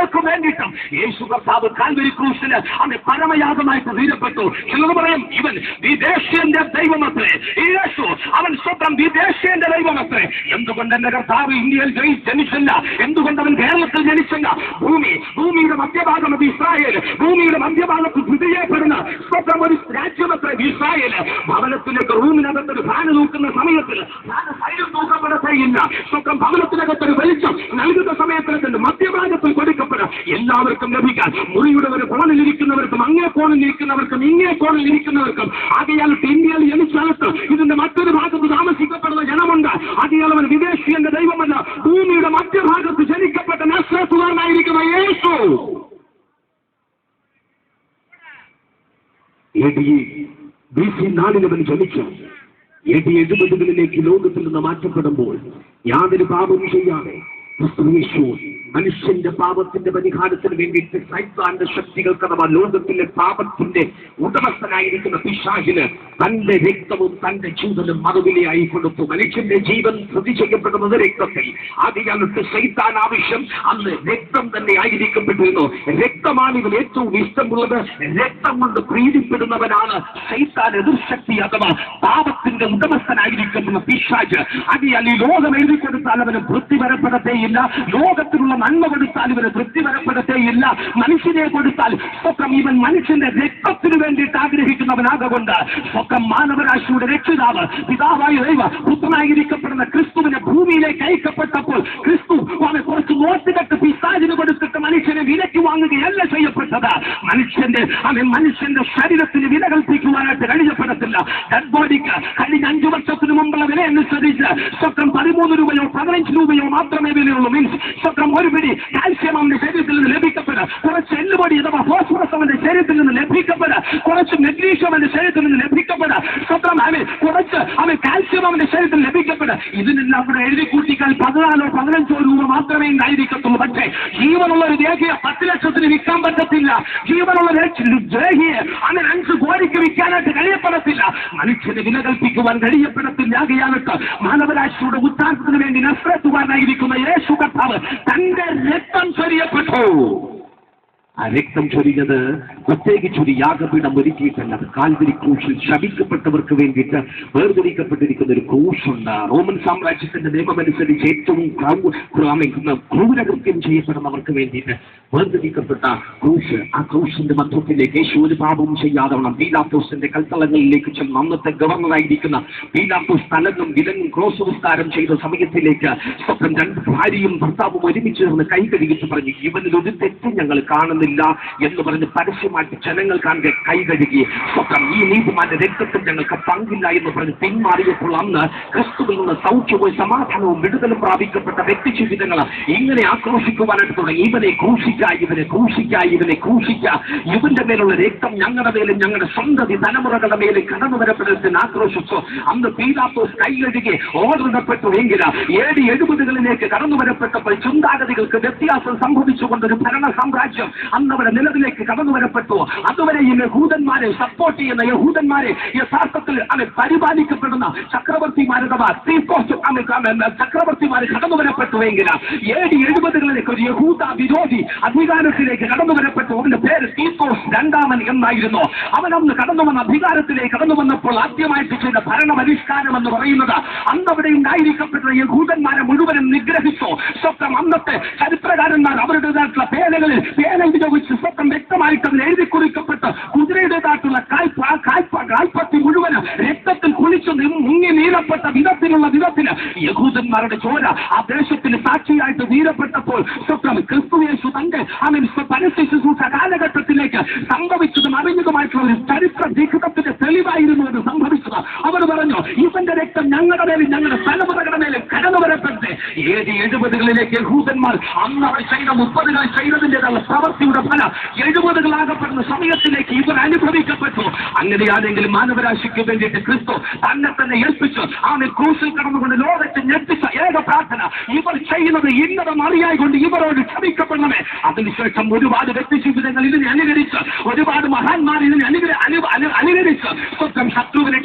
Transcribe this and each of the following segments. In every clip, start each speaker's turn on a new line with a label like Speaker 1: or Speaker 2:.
Speaker 1: ഞങ്ങൾക്കും വേണ്ടിയിട്ടും യേശു കർത്താവ് കാൽവരി ക്രൂശിന് അവൻ പരമയാഗമായിട്ട് തീരപ്പെട്ടു. ചിലർ പറയും ഇവൻ വിദേശീയന്റെ ദൈവമത്രേ, യേശു അവൻ സ്വന്തം വിദേശീയന്റെ ദൈവമത്രേ. എന്തുകൊണ്ട് എന്റെ കർത്താവ് ഇന്ത്യയിൽ ജനിച്ചില്ല? എന്തുകൊണ്ട് അവൻ കേരളത്തിൽ ജനിച്ചില്ല? ഭൂമിയുടെ മധ്യഭാഗം അത് ഇസ്രായേൽ, ഭൂമിയുടെ മധ്യഭാഗത്ത് സ്ഥിതിയപ്പെടുന്ന സ്വന്തം ഒരു രാജ്യമത്രേ ഇസ്രായേൽ. ഭവനത്തിലേക്ക് റൂമിനകത്തൊരു ഫാന് തൂക്കുന്ന സമയത്തിൽ സൈഡിൽ തൂക്കപ്പെടത്തേയില്ല. സ്വന്തം ഭവനത്തിനകത്തൊരു വെളിച്ചം നൽകുന്ന സമയത്തിൽ തന്നെ മധ്യഭാഗത്തിൽ കൊടുക്കപ്പെടുക എല്ലാവർക്കും ലഭിക്കാൻ. മുറിയുടെ ഒരു കോണിലിരിക്കുന്നവർക്കും അങ്ങേ കോണിലിരിക്കുന്നവർക്കും ഇങ്ങേ കോണിലിരിക്കുന്നവർക്കും. ആകയാൽ ഇന്ത്യയിൽ ജനിച്ചാലത്ത് ഇതിന്റെ മറ്റൊരു ഭാഗത്ത് താമസിക്കപ്പെടുന്ന ജനമുണ്ട്. ആകയാൽ അവൻ വിദേശീയന്റെ ദൈവമല്ല, ഭൂമിയുടെ മധ്യഭാഗത്ത് ജനിക്കപ്പെട്ട നസ്രത്തുകാരനായിരിക്കുന്ന യേശു. BC 4 അവൻ ജനിച്ചു. AD 70 ലോകത്തിൽ നിന്ന് മാറ്റപ്പെടുമ്പോൾ യാതൊരു പാപവും ചെയ്യാതെ ക്രിസ്തു മനുഷ്യന്റെ പാപത്തിന്റെ പരിഹാരത്തിന് വേണ്ടിയിട്ട് സൈത്താന്റെ ശക്തികൾക്ക് അഥവാ ലോകത്തിലെ പാപത്തിന്റെ ഉടമസ്ഥനായിരിക്കുന്ന പിശാചിന് തന്റെ രക്തവും തന്റെ ജീവനും മറുവിലയായി കൊടുത്തു. മനുഷ്യന്റെ ജീവൻ സ്ഥിതി ചെയ്യപ്പെടുന്നത് രക്തത്തിൽ. ആദ്യകാലത്ത് സൈത്താൻ ആവശ്യം അന്ന് രക്തം തന്നെ ആയിരിക്കപ്പെട്ടിരുന്നു. രക്തമാണ് ഇവൻ ഏറ്റവും ഇഷ്ടമുള്ളത്. രക്തം കൊണ്ട് പ്രീതിപ്പെടുന്നവനാണ് സൈത്താൻ എതിർശക്തി അഥവാ പാപത്തിന്റെ ഉടമസ്ഥനായിരിക്കുന്ന പിശാച്. അതിനാൽ ഈ ലോകം എഴുതി കൊടുത്താൽ അവന് വൃത്തി വരപ്പെടത്തേയില്ല. ലോകത്തിലുള്ള നന്മ കൊടുത്താൽ ഇവന് തൃപ്തി വരപ്പെടുത്തേയില്ല. മനുഷ്യനെ കൊടുത്താൽ സ്വന്തം ഇവൻ മനുഷ്യന്റെ രക്തത്തിന് വേണ്ടിയിട്ട് ആഗ്രഹിക്കുന്നവനാകൊണ്ട് സ്വന്തം മാനവരാശിയുടെ രക്ഷിതാവ് പിതാവായ ദൈവ പുത്രനായിരിക്കപ്പെടുന്ന ക്രിസ്തുവിനെ ഭൂമിയിലേക്ക് അയക്കപ്പെട്ടപ്പോൾ ക്രിസ്തു അവനെ കുറച്ച് നോട്ടുകെട്ട് പിശാചിന് കൊടുത്തിട്ട് മനുഷ്യനെ വിലയ്ക്ക് വാങ്ങുകയല്ല ചെയ്യപ്പെട്ടത്. മനുഷ്യന്റെ ശരീരത്തിന് വില കൽപ്പിക്കുവാനായിട്ട് കഴിയപ്പെടത്തില്ല. ഡെഡ് ബോഡിക്ക് കഴിഞ്ഞ 5 വർഷത്തിന് മുമ്പുള്ള വില അനുസരിച്ച് സ്വന്തം 13 രൂപയോ 15 രൂപയോ മാത്രമേ വിലയുള്ളൂ. മീൻസ് സ്വന്തം ഒരു പിടി കാൽസ്യം അവന്റെ ശരീരത്തിൽ നിന്ന് ലഭിക്കപ്പെടുക, കുറച്ച് എല്ലുപൊടി അഥവാ ഫോസ്ഫറസ് അവന്റെ ശരീരത്തിൽ നിന്ന് ലഭിക്കപ്പെടുക, കുറച്ച് മെഗ്നീഷ്യം അവന്റെ ശരീരത്തിൽ നിന്ന് ലഭിക്കപ്പെടുക, സ്വന്തം കുറച്ച് കാൽസ്യം അവന്റെ ശരീരത്തിൽ ലഭിക്കപ്പെടുക. ഇതിനെല്ലാം കൂടെ എഴുതി കൂട്ടിക്കാൽ 14 or 15 രൂപ മാത്രമേ ഉണ്ടായിരിക്കത്തുള്ളൂ. പക്ഷേ ജീവനുള്ള ഒരു ദേഹിയെ 10 ലക്ഷത്തിന് വിൽക്കാൻ പറ്റത്തില്ല. ജീവനുള്ള ദേഹിയെ അങ്ങനെ 5 കോടിക്ക് വിൽക്കാനായിട്ട് കഴിയപ്പെടത്തില്ല. മനുഷ്യന് വില കൽപ്പിക്കുവാൻ കഴിയപ്പെടത്തില്ല. ആകയാലത്ത് മാനവരാശിയുടെ ഉദ്ധാരണത്തിന് വേണ്ടി നസ്രത്തുകാരനായിരിക്കുന്ന യേശു കർത്താവ് തന്റെ രക്തം ചൊരിയപ്പെട്ടു. ആ രക്തം ചൊരിഞ്ഞത് പ്രത്യേകിച്ചൊരു യാഗപീഠം ഒരുക്കിയിട്ടല്ല. കാൽവരി ക്രൂശിൽ ശപിക്കപ്പെട്ടവർക്ക് വേണ്ടിയിട്ട് വേർതിരിക്കപ്പെട്ടിരിക്കുന്ന ഒരു ക്രൂശുണ്ട്. റോമൻ സാമ്രാജ്യത്തിന്റെ നിയമമനുസരിച്ച് ഏറ്റവും ക്രൂരകൃത്യം ചെയ്യപ്പെടുന്നവർക്ക് വേണ്ടിയിട്ട് വേർതിരിക്കപ്പെട്ട ക്രൂശ്. ആ ക്രൂശിന്റെ മധ്യത്തിലേക്ക് യേശു ഒരു പാപവും ചെയ്യാതവണ്ണം പീലാത്തോസിന്റെ കൽത്തളങ്ങളിലേക്ക് ചെന്ന് അന്നത്തെ ഗവർണറായിരിക്കുന്ന പീലാത്തോസ് തലങ്ങും വിലങ്ങും ക്രോസ് വിസ്താരം ചെയ്ത സമയത്തിലേക്ക് സ്വന്തം 2 ഭാര്യയും ഭർത്താവും ഒരുമിച്ച് ചേർന്ന് കൈ കഴുകിച്ച് പറഞ്ഞു, ഇവനിൽ ഒരു തെറ്റും ഞങ്ങൾ കാണുന്നില്ല എന്ന് പറഞ്ഞ് പരസ്യമായിട്ട് ജനങ്ങൾ കാണെ കൈ കഴുകി സ്വന്തം ഈ നീതിമാന്റെ രക്തത്തിൽ ഞങ്ങൾക്ക് പങ്കില്ല എന്ന് പറഞ്ഞ് പിന്മാറിയപ്പോൾ അന്ന് ക്രിസ്തുവിൽ നിന്ന് സൗഖ്യവും സമാധാനവും വിടുതലും പ്രാപിക്കപ്പെട്ട വ്യക്തി ജീവിതങ്ങൾ ഇങ്ങനെ ആക്രോശിക്കുവാനായിട്ട് തുടങ്ങി. ഇവനെ ക്രൂശിക്ക, ഇവനെ ക്രൂശിക്ക, ഇവനെ ക്രൂശിക്ക, ഇവന്റെ മേലുള്ള രക്തം ഞങ്ങളുടെ മേലും ഞങ്ങളുടെ സന്തതി തലമുറകളുടെ മേലും കടന്നു വരപ്പെടുന്നതിന് ആക്രോശിച്ചു. അന്ന് പീലാത്തോസ് കൈ കഴുകി ഓർഡറിടപ്പെട്ടു. എങ്കിൽ AD 70 കടന്നു വരപ്പെട്ടപ്പോൾ ചിന്താഗതികൾക്ക് വ്യത്യാസം സംഭവിച്ചുകൊണ്ടൊരു ഭരണ സാമ്രാജ്യം അന്നവരെ നിലവിലേക്ക് കടന്നു വരപ്പെട്ടു. അതുവരെ ഈ യഹൂദന്മാരെ സപ്പോർട്ട് ചെയ്യുന്ന യഹൂദന്മാരെ യഥാർത്ഥത്തിൽ പരിപാലിക്കപ്പെടുന്ന ചക്രവർത്തിമാരഥവാ ചക്രവർത്തിമാർ കടന്നു വരപ്പെട്ടുവെങ്കിൽ AD 70 ഒരു യഹൂദ വിരോധി അധികാരത്തിലേക്ക് കടന്നു വരപ്പെട്ടു. അവന്റെ പേര് തീത്തോസ് രണ്ടാമൻ എന്നായിരുന്നു. അവനന്ന് കടന്നു വന്ന അധികാരത്തിലേക്ക് കടന്നു വന്നപ്പോൾ ആദ്യമായിട്ട് ചെയ്ത ഭരണപരിഷ്കാരം എന്ന് പറയുന്നത് അന്നവിടെ ഉണ്ടായിരിക്കപ്പെട്ട യഹൂദന്മാരെ മുഴുവനും നിഗ്രഹിച്ചു. സ്വന്തം അന്നത്തെ ചരിത്രകാരന്മാർ അവരുടേതായിട്ടുള്ള പേനകളിൽ പേന ഉപയോഗിച്ച് സ്വന്തം വ്യക്തമായിട്ട് അതിൽ എഴുതി കുറിക്കപ്പെട്ട് കുതിരയുടേതായിട്ടുള്ള കാൽപ്പത്തി മുഴുവൻ രക്തത്തിൽ കുളിച്ചു മുങ്ങി നീരപ്പെട്ട വിധത്തിന് യഹൂദന്മാരുടെ ചോര ആ ദേശത്തിന് സാക്ഷിയായിട്ട് നീരപ്പെട്ടപ്പോൾ സ്വന്തം ക്രിസ്തുയേശു തന്റെ പരസ്യ ശുശ്രൂഷ കാലഘട്ടത്തിലേക്ക് സംഭവിച്ചതും അറിഞ്ഞതുമായിട്ടുള്ള ഒരു ചരിത്ര ജീവിതത്തിന്റെ തെളിവായിരുന്നു അത് സംഭവിച്ചത്. അവർ പറഞ്ഞു, ഇവന്റെ രക്തം ഞങ്ങളുടെ മേലും ഞങ്ങളുടെ തലമുറകളുടെ മേലും കടന്നു വരപ്പെട്ടെ. AD 70 യഹൂദന്മാർ അന്ന് അവർ ചെയ്ത 30 ചെയ്തതിൻ്റെതായ പ്രവൃത്തിയുടെ ഫലം 70 സമയത്തിലേക്ക് ഇവർ അനുഭവിക്കപ്പെട്ടു. അങ്ങനെയാണെങ്കിൽ മാനവരാശിക്ക് വേണ്ടിയിട്ട് ക്രിസ്തു തന്നെ ഏൽപ്പിച്ചു അവനെ ക്രൂശിൽ കടന്നുകൊണ്ട് ലോകത്തെ ഞെട്ടിച്ച ഏക പ്രാർത്ഥന ഇവർ ചെയ്യുന്നത് ഇന്നത് മറിയായിക്കൊണ്ട് ഇവരോട് ക്ഷമിക്കപ്പെടണമേ. അതിനുശേഷം ഒരുപാട് വ്യക്തി ജീവിതങ്ങൾ ഇതിനെ അനുകരിച്ച് ഒരുപാട് മഹാന്മാർ ഇതിനെ അനുകരിച്ച് സ്വന്തം ശത്രുവിനെ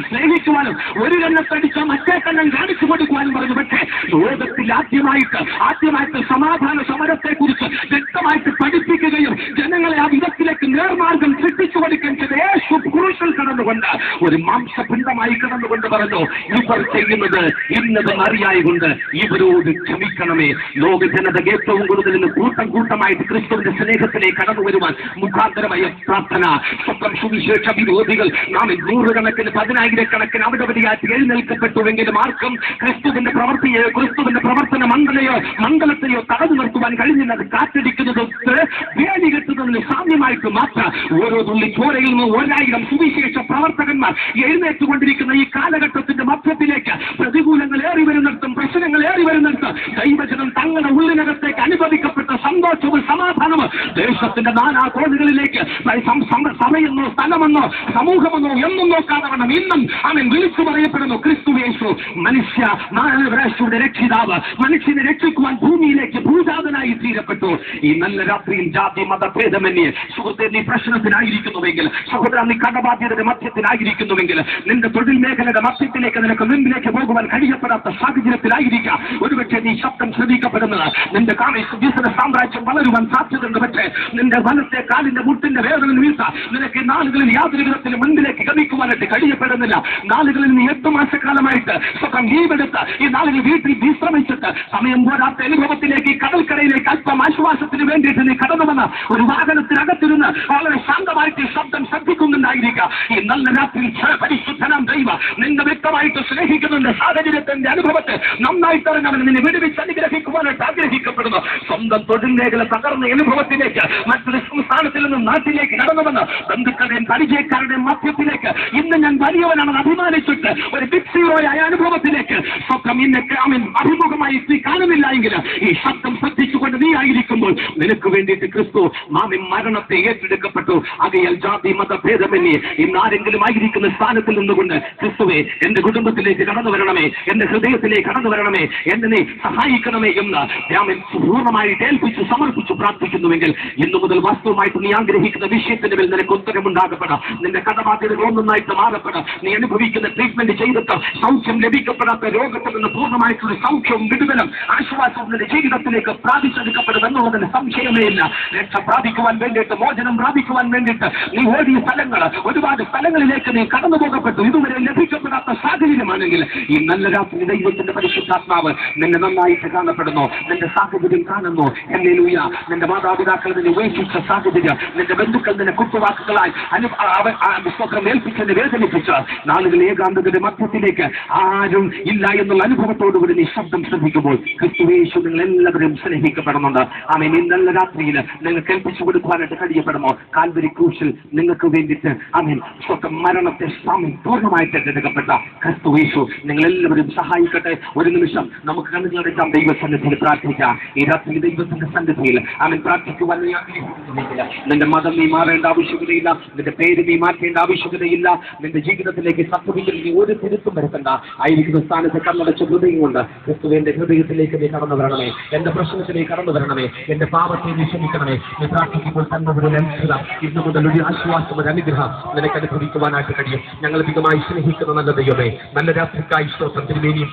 Speaker 1: സ്നേഹിക്കുവാനും ഒരു കണ്ണത്തടിച്ച മറ്റേ കണ്ണൻ കാണിച്ചു കൊടുക്കുവാനും പറഞ്ഞു. പക്ഷേ ലോകത്തിൽ ആദ്യമായിട്ട് സമാധാന സമരത്തെ കുറിച്ച് മാർഗം സൃഷ്ടിച്ചു കൊടുക്കാൻ ചെയ്ത യേശു ക്രൂശിൽ കടന്നുകൊണ്ട് ഒരു മാംസപിണ്ഡമായി കടന്നുകൊണ്ട് പറഞ്ഞു, ഇവർ ചെയ്യുന്നത് ഇന്നതെന്ന് അറിയായതുകൊണ്ട് ഇവരോട് ക്ഷമിക്കണമേ. ലോക ജനത ഏറ്റവും കൂടുതൽ കൂട്ടം കൂട്ടമായിട്ട് ക്രിസ്തുവിന്റെ സ്നേഹത്തിലേക്ക് കടന്നു വരുവാൻ മുഖാന്തരമായ പ്രാർത്ഥന. സ്വന്തം സുവിശേഷ വിരോധികൾ നാം നൂറുകണക്കിന് പതിനായിരക്കണക്കിന് അവിടെയായിട്ട് എഴുന്നേൽക്കപ്പെട്ടുവെങ്കിലും ആർക്കും ക്രിസ്തുവിന്റെ പ്രവൃത്തിയോ ക്രിസ്തുവിന്റെ പ്രവർത്തന മണ്ഡലത്തെയോ തടഞ്ഞു നിർത്തുവാൻ കഴിഞ്ഞില്ല. അത് കാറ്റടിക്കുന്നത് വേലി കെട്ടുന്നതിന് സാമ്യമായിട്ട് മാത്രം ഓരോ തുള്ളി ചോരയിൽ നിന്ന് 1000 സുവിശേഷ പ്രവർത്തകന്മാർ എഴുന്നേറ്റുകൊണ്ടിരിക്കുന്ന ഈ കാലഘട്ടത്തിന്റെ മധ്യത്തിലേക്ക് പ്രതികൂലങ്ങൾ ഏറി വരുന്നിടത്തും പ്രശ്നങ്ങൾ ഏറി വരുന്നിടത്ത് ദൈവജനം തങ്ങളുടെ ഉള്ളിനകത്തേക്ക് അനുഭവിക്കപ്പെട്ട സന്തോഷവും സമാധാനവും ദേശത്തിന്റെ നാനാ കോണുകളിലേക്ക് സമയെന്നോ സ്ഥലമെന്നോ സമൂഹമെന്നോ എന്നും നോക്കാതെ വേണം ഇന്നും അവൻ വിളിച്ചു പറയപ്പെടുന്നു, ക്രിസ്തുയേശു മനുഷ്യ മാനവരാശിയുടെ രക്ഷിതാവ്, മനുഷ്യനെ രക്ഷിക്കുവാൻ ഭൂമിയിലേക്ക് ഭൂജാതനായി തീരപ്പെട്ടു. ഈ നല്ല രാത്രിയിൽ ജാതി മതഭേദമന്യേ സുഹൃത്തെ നീ പ്രശ്നത്തിനായിരിക്കുന്നുവെങ്കിൽ, സഹോദരൻ നീ കടബാധ്യതയുടെ മധ്യത്തിനായിരിക്കുന്നുവെങ്കിൽ, നിന്റെ തൊഴിൽ മേഖലയുടെ മധ്യത്തിലേക്ക് നിനക്ക് മുമ്പിലേക്ക് പോകുവാൻ കഴിയപ്പെടാത്ത സാഹചര്യത്തിലായിരിക്കാം ഒരുപക്ഷെ നീ ശബ്ദം ശ്രദ്ധിക്കപ്പെടുന്നത്. നിന്റെ ബിസിനസ് സാമ്രാജ്യം വളരുവാൻ സാധ്യതയുണ്ട്. പക്ഷേ നിന്റെ വലത്തെ കാലിന്റെ മുട്ടിന്റെ വേദന വീഴ്ത്ത നിനക്ക് നാളുകളിൽ യാതൊരു വിധത്തിലും മുൻപിലേക്ക് ഗമിക്കുവാനായിട്ട് കഴിയപ്പെടുന്നില്ല. നാളുകളിൽ നീ 8 മാസക്കാലമായിട്ട് സ്വന്തം ലീവെടുത്ത് ഈ നാളുകൾ വീട്ടിൽ വിശ്രമിച്ചിട്ട് സമയം പോരാത്ത അനുഭവത്തിലേക്ക് ഈ കടൽക്കരയിലേക്ക് അല്പം ആശ്വാസത്തിന് വേണ്ടിയിട്ട് നീ കടന്നു വന്ന ഒരു വാഹനത്തിനകത്തിരുന്ന് വളരെ ശാന്തമായിട്ട് ശബ്ദം ശ്രദ്ധിക്കുന്നുണ്ടായിരിക്കുക. ഈ നല്ല രാത്രി പരിശുദ്ധനാം ദൈവ നിന്നെ വ്യക്തമായിട്ട് സ്നേഹിക്കുന്നുണ്ട്. സാഹചര്യത്തിന്റെ അനുഭവത്തെ നന്നായിട്ട് അറിഞ്ഞവൻ നിന്നെ വിടുവിച്ച് അനുഗ്രഹിക്കുവാനായിട്ട് ആഗ്രഹിക്കപ്പെടുന്നു. സ്വന്തം തൊഴിൽ മേഖല തകർന്ന അനുഭവത്തിലേക്ക് മറ്റൊരു സംസ്ഥാനത്തിൽ നിന്നും നാട്ടിലേക്ക് കടന്നുവന്ന് ബന്ധുക്കളുടെയും പരിചയക്കാരുടെയും മധ്യത്തിലേക്ക് ഇന്ന് ഞാൻ വലിയവനാണെന്ന് അഭിമാനിച്ചിട്ട് ഒരു ബിഗ് സീറോയായ അനുഭവത്തിലേക്ക് സ്വന്തം ഇന്നൊക്കെ അഭിമുഖമായി നീ കാണുന്നില്ല എങ്കിൽ ഈ ശബ്ദം ശ്രദ്ധിച്ചുകൊണ്ട് നീ ആയിരിക്കുമ്പോൾ നിനക്ക് വേണ്ടിയിട്ട് ക്രിസ്തു മരണത്തെ ഏറ്റെടുക്കപ്പെട്ടു. ആകയാൽ ജാതി മതഭേദമന്യേ ഇന്ന് ആരെങ്കിലും ആയിരിക്കുന്ന സ്ഥാനത്തിൽ നിന്നുകൊണ്ട് ക്രിസ്തുവേ എന്റെ കുടുംബത്തിലേക്ക് കടന്നു വരണമേ, എന്റെ ഹൃദയത്തിലേക്ക് കടന്നു വരണമേ, എന്നെ നീ സഹായിക്കണമേ എന്ന് രാമൻ പൂർണ്ണമായിട്ട് ഏൽപ്പിച്ചു സമർപ്പിച്ചു പ്രാർത്ഥിക്കുന്നുവെങ്കിൽ ഇന്നു മുതൽ വാസ്തവമായിട്ട് നീ ആഗ്രഹിക്കുന്ന വിഷയത്തിന്റെ മേൽ നിനക്ക് ഉത്തരമുണ്ടാകപ്പെടാം. നിന്റെ കടബാധ്യതകൾ ഒന്നൊന്നായിട്ട് മാറപ്പെടാം. നീ അനുഭവിക്കുന്ന ട്രീറ്റ്മെന്റ് ചെയ്തിട്ട് സൗഖ്യം ലഭിക്കപ്പെടാത്ത രോഗത്തിൽ നിന്ന് പൂർണ്ണമായിട്ടുള്ള സൗഖ്യവും വിടുതലും ആശ്വാസവും നിന്റെ ജീവിതത്തിലേക്ക് പ്രാപിച്ചെടുക്കപ്പെടും എന്നുള്ളതിന് സംശയമേ ഇല്ല. രക്ഷ പ്രാപിക്കുവാൻ വേണ്ടിയിട്ട്, മോചനം പ്രാപിക്കുവാൻ വേണ്ടിയിട്ട് നീ ഓടിയ സ്ഥലങ്ങൾ, ഒരുപാട് സ്ഥലങ്ങളിലേക്ക് നീ കടന്നു പോകപ്പെട്ടു. ഇതുവരെ ലഭിക്കപ്പെടാത്ത സാഹചര്യമാണെങ്കിൽ ഈ നല്ല രാത്രി ദൈവത്തിന്റെ പരിശുദ്ധാത്മാവ് നിന്നെ നന്നായിട്ട് കാണപ്പെടുന്നു. നിന്റെ സാഹചര്യം കാണുന്നു. ഹല്ലേലൂയ. നിന്റെ മാതാപിതാക്കൾ നിന്നെ ഉപേക്ഷിച്ച സാഹചര്യം, നിന്റെ ബന്ധുക്കൾ നിന്നെ കുത്തുവാക്കുകളായി സ്വന്തം ഏൽപ്പിച്ചെന്ന് വേദനിപ്പിച്ച നാളുകൾ ഏകാന്തതയുടെ മധ്യത്തിലേക്ക് ആരും ഇല്ല എന്നുള്ള അനുഭവത്തോടുകൂടി നീ ശബ്ദം ശ്രദ്ധിക്കുമ്പോൾ ക്രിസ്തുയേശു നിങ്ങൾ എല്ലാവരും സ്നേഹിക്കപ്പെടുന്നുണ്ട്. ആമേൻ. ഈ നല്ല രാത്രിയിൽ നിങ്ങൾക്ക് ഏൽപ്പിച്ചു കൊടുക്കുവാനായിട്ട് കഴിയപ്പെടുമോ? കാൽവരി ക്രൂശിൽ നിങ്ങൾക്ക് വേണ്ടിയിട്ട് ആമേൻ സ്വന്തം മരണത്തെ പൂർണ്ണമായിട്ട് ഏറ്റെടുക്കപ്പെട്ട ക്രിസ്തുയേശു നിങ്ങൾ എല്ലാവരും സഹായിക്കട്ടെ. ഒരു നിമിഷം നമുക്ക് കണ്ണുകളെടുക്കാം, ദൈവസന്നിധിയിൽ പ്രാർത്ഥിക്കാം. ഈ രാത്രി ദൈവത്തിന്റെ സന്നിധിയിൽ ആമേൻ പ്രാർത്ഥിക്കുവാൻ നീ ആഗ്രഹിക്കുന്നില്ല. നിന്റെ മതം നീ മാറേണ്ട ആവശ്യകതയില്ല, നിന്റെ പേര് നീ മാറ്റേണ്ട ആവശ്യകതയില്ല. നിന്റെ ജീവിതത്തിലേക്ക് സത്യത്തിൽ നീ ഒരു തിരുത്തും വരുത്തണ്ട. ആയിരിക്കുന്ന സ്ഥാനത്ത് കണ്ണടച്ച ഹൃദയം കൊണ്ട് ക്രിസ്തുവിന്റെ ഹൃദയത്തിലേക്ക് നീ കടന്നു വരണമേ, എന്റെ പ്രശ്നത്തിലേക്ക് കടന്നു വരണമേ, എന്റെ പാപത്തെ നീ ക്ഷമിക്കണമേ. നീ പ്രാർത്ഥിക്കുമ്പോൾ തന്നെ ഒരു അത്ഭുതം, ഇന്നു മുതൽ ഒരു ആശ്വാസം, ഒരു അനുഗ്രഹം നിനക്ക് അനുഭവിക്കുവാനായിട്ട് കഴിയും. ഞങ്ങൾ അധികമായി സ്നേഹിക്കുന്ന നല്ല ദൈവമേ, നല്ല രാത്രിക്കായി സ്തോത്രം. തിരുമേനിയും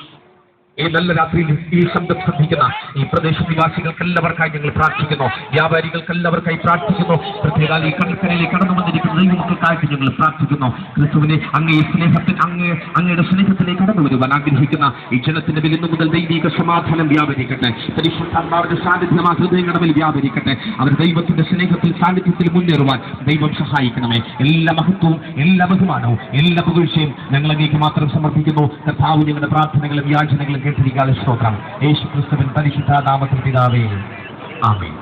Speaker 1: ഈ നല്ല രാത്രിയിൽ ഈ ശബ്ദം ശ്രദ്ധിക്കുന്ന ഈ പ്രദേശ നിവാസികൾക്കെല്ലാവർക്കായി ഞങ്ങൾ പ്രാർത്ഥിക്കുന്നു. വ്യാപാരികൾക്കെല്ലാവർക്കായി പ്രാർത്ഥിക്കുന്നു. പ്രത്യേക ഈ കടൽക്കരയിലേക്ക് കടന്നു വന്നിരിക്കുന്ന ദൈവമക്കൾക്കായിട്ട് ഞങ്ങൾ പ്രാർത്ഥിക്കുന്നു. ക്രിസ്തുവിനെ അങ്ങയുടെ സ്നേഹത്തിലേക്ക് കടന്നു വരുവാൻ ആഗ്രഹിക്കുന്ന ഈ ജനത്തിന്റെ മേൽ ഇന്നു മുതൽ ദൈവിക സമാധാനം വ്യാപരിക്കട്ടെ. പരിശുദ്ധാത്മാവിന്റെ സാന്നിധ്യം ആ ഹൃദയങ്ങളുടെ മേൽ വ്യാപരിക്കട്ടെ. അവർ ദൈവത്തിന്റെ സ്നേഹത്തിൽ സാന്നിധ്യത്തിൽ മുന്നേറുവാൻ ദൈവം സഹായിക്കണമേ. എല്ലാ മഹത്വവും എല്ലാ ബഹുമാനവും എല്ലാ പുകഴ്ചയും ഞങ്ങൾ അങ്ങേക്ക് മാത്രം സമർപ്പിക്കുന്നു. കർത്താവ് ഞങ്ങളുടെ പ്രാർത്ഥനകളും യാചനകളും കേട്ടിരിക്കാനുള്ള സ്തോത്രം. യേശു ക്രിസ്തുവിൻ പരിശുദ്ധ നാമത്തിൽ പിതാവേ, ആമേൻ.